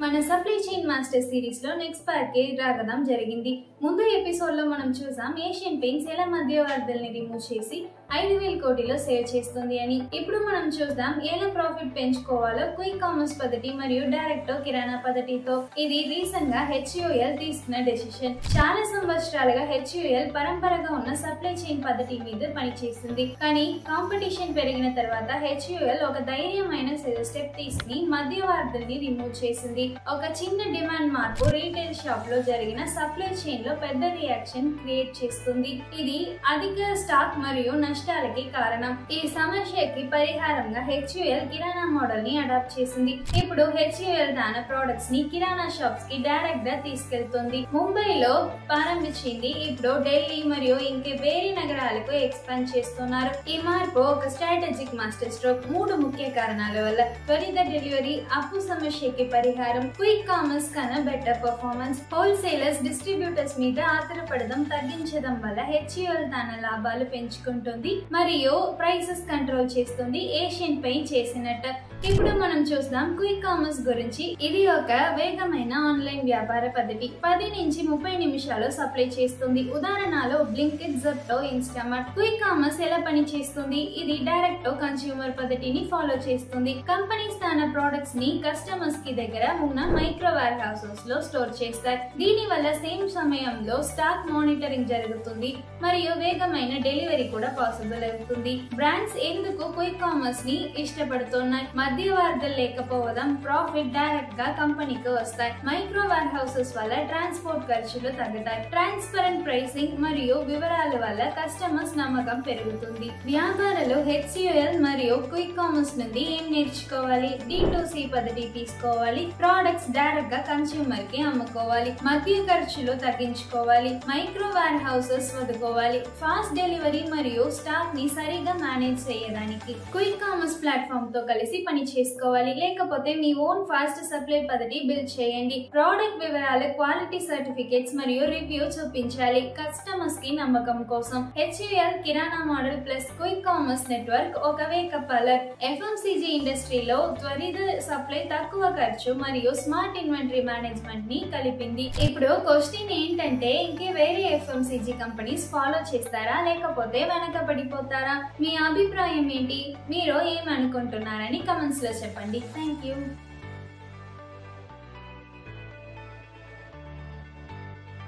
మన supply chain master series లో next part కి రాగడం జరిగింది. ముందు ఎపిసోడ్ లో మనం చూసాం ఏషియన్ పెయింట్స్ ఎలా మధ్యవర్తుల్ని రిమూవ్ చేసి 5,000 కోటిలో సేవ్ చేస్తుంది అని. ఇప్పుడు మనం చూద్దాం ఎలా ప్రాఫిట్ పెంచుకోవాలో క్విక్ కామర్స్ పద్ధతి మరియు డైరెక్ట్ కిరాణా పద్ధతితో. ఇది రీసెంట్ గా HUL తీసుకున్న డెసిషన్. చాలా సంవత్సరాలుగా HUL పరంపరగా ఉన్న సప్లై చైన్ పద్ధతి మీద పనిచేస్తుంది. కానీ కాంపిటీషన్ పెరిగిన తర్వాత HUL ఒక ధైర్యమైన స్టెప్ తీసుకుని మధ్యవర్తుల్ని రిమూవ్ చేసింది. ఒక చిన్న డిమాండ్ మార్పు రీటైల్ షాప్ లో జరిగిన సప్లై చైన్ లో పెద్ద రియాక్షన్ క్రియేట్ చేస్తుంది. ఇది అధిక స్టాక్ మరియు నష్టాలకి కారణం. ఈ సమస్యకి పరిహారంగా HUL కిరాణా మోడల్ ని అడాప్ట్ చేసింది. ఇప్పుడు HUL తన ప్రొడక్ట్స్ ని కిరాణా షాప్స్ కి డైరెక్ట్ గా తీసుకెళ్తుంది. ముంబైలో ప్రారంభించింది, ఇప్పుడు ఢిల్లీ మరియు ఇంకే వేరే నగరాలకు ఎక్స్పాండ్ చేస్తున్నారు. ఈ మార్పు ఒక స్ట్రాటజిక్ మాస్టర్ స్ట్రోక్. 3 ముఖ్య కారణాల వల్ల: త్వరిత డెలివరీ, అప్పు సమస్యకి పరిహారం, క్విక్ కామర్స్ కన్నా బెటర్ పర్ఫార్మెన్స్. హోల్సేలర్స్, డిస్ట్రిబ్యూటర్స్ మీద ఆధారపడడం తగ్గించడం వల్ల HUL తన లాభాలు పెంచుకుంటుంది మరియు ప్రైసెస్ కంట్రోల్ చేస్తుంది, ఏషియన్ పెయింట్ చేసినట్టు. ఇప్పుడు మనం చూద్దాం క్విక్ కామర్స్ గురించి. ఇది ఒక వేగమైన ఆన్లైన్ వ్యాపార పద్ధతి. 10 నుంచి 30 నిమిషాలు సప్లై చేస్తుంది. ఉదాహరణలో Blinkit, Zepto, Instamart. Quick commerce ఎలా పని చేస్తుంది? ఇది డైరెక్ట్ టు కన్స్యూమర్ పద్ధతిని ఫాలో చేస్తుంది. కంపెనీస్ తన ప్రొడక్ట్స్ ని కస్టమర్స్ కి దగ్గర ఉన్న మైక్రో వేర్ హౌసెస్ లో స్టోర్ చేస్తారు. దీని వల్ల సేమ్ సమయంలో స్టాక్ మానిటరింగ్ జరుగుతుంది మరియు వేగమైన డెలివరీ కూడా పాసిబుల్ అవుతుంది. బ్రాండ్స్ ఎందుకు క్విక్ కామర్స్ ని ఇష్టపడుతున్నాయి? మధ్యవర్తులు లేకపోవడం, ప్రాఫిట్ డైరెక్ట్ గా కంపెనీకి వస్తాయి. మైక్రో వేర్ హౌసెస్ వల్ల ట్రాన్స్పోర్ట్ ఖర్చులు తగ్గుతాయి. ట్రాన్స్పరెంట్ ప్రైసింగ్ మరియు వివరాల వల్ల కస్టమర్స్ నమ్మకం పెరుగుతుంది. వ్యాపారాలు HUL మరియు క్విక్ కామర్స్ నుండి ఏం నేర్చుకోవాలి? D2C పద్ధతి తీసుకోవాలి. ప్రొడక్ట్స్ డైరెక్ట్ గా కన్స్యూమర్ కి అమ్ముకోవాలి. మధ్య ఖర్చులు తగ్గించుకోవాలి. మైక్రో వేర్ హౌసెస్ వదుకోవాలి. ఫాస్ట్ డెలివరీ మరియు స్టాక్ ని సరిగా మేనేజ్ చేయడానికి క్విక్ కామర్స్ ప్లాట్ఫామ్ తో కలిసి పని చేసుకోవాలి. లేకపోతే మీ ఓన్ ఫాస్ట్ సప్లై పద్ధతి బిల్డ్ చేయండి. ప్రోడక్ట్ వివరాలు, క్వాలిటీ సర్టిఫికేట్స్ మరియు రివ్యూ చూపించాలి కస్టమర్స్ కి నమ్మకం కోసం. HUL kirana model plus quick commerce network ఒక వేకప్ అలర్ట్. FMCG ఇండస్ట్రీలో త్వరిత సప్లై, తక్కువ ఖర్చు మరియు స్మార్ట్ ఇన్వెంటరీ మేనేజ్మెంట్ ని కలిపింది. ఇప్పుడు క్వశ్చన్ ఏంటంటే, ఇంకే వేరే FMCG కంపెనీస్ ఫాలో చేస్తారా లేకపోతే వెనకబడిపోతారా? మీ అభిప్రాయం ఏంటి? మీరు ఏమనుకుంటున్నారని కమెంట్స్ లో చెప్పండి. Thank you.